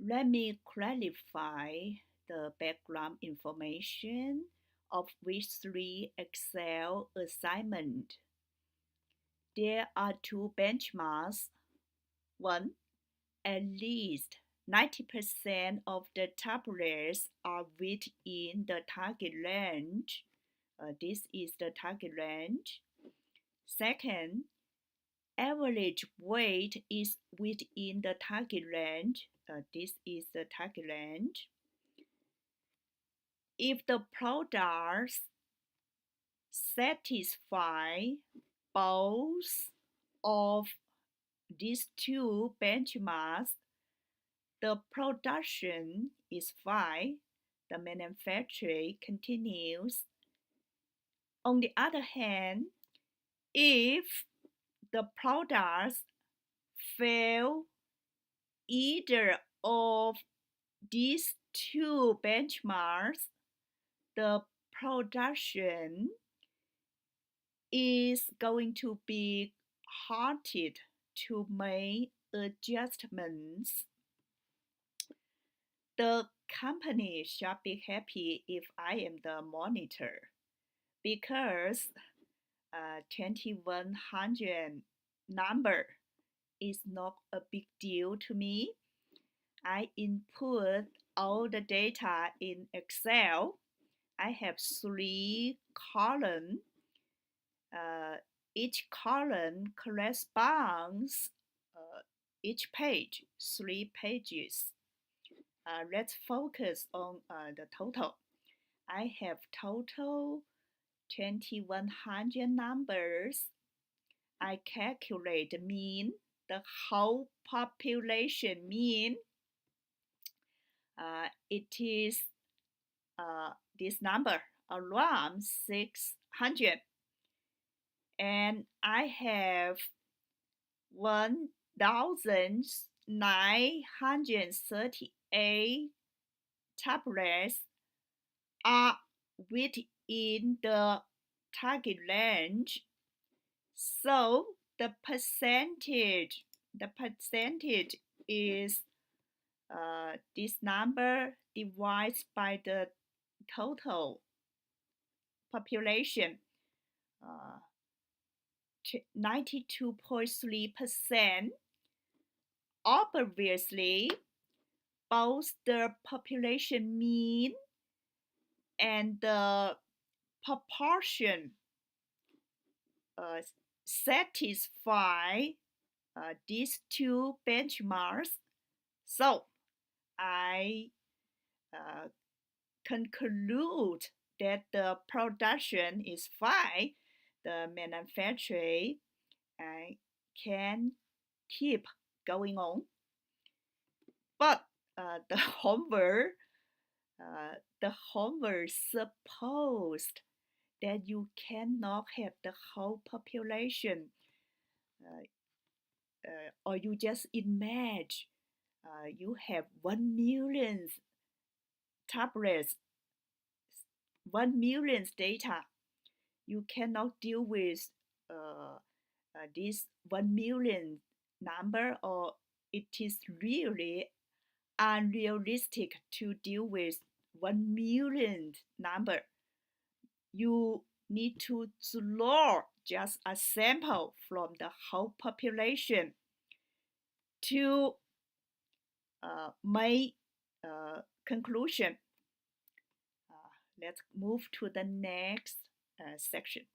Let me clarify the background information of Week3 Excel assignment. There are two benchmarks. One, at least 90% of the tabulars are within the target range. This is the target range. Second, average weight is within the target range. This is the target range. If the products satisfy both of these two benchmarks, the production is fine. The manufacturing continues. On the other hand, if the products fail either of these two benchmarks, the production is going to be halted to make adjustments. The company shall be happy if I am the monitor, because 2100 number is not a big deal to me. I input all the data in Excel. I have 3 columns. Each column corresponds each page, 3 pages. Let's focus on the total. I have total 2100 numbers. I calculate the mean, the whole population mean. It is this number, around 600. And I have 1938 tabulars are within the target range. So the percentage is this number divided by the total population. 92.3%. Obviously, both the population mean and the proportion satisfy these two benchmarks. So I conclude that the production is fine. The manufacturing can keep going on. But the homework supposed that you cannot have the whole population, or you just imagine you have 1 million tablets, 1 million data. You cannot deal with this 1 million number, or it is really unrealistic to deal with 1 million number. You need to draw just a sample from the whole population to make conclusion. Let's move to the next section.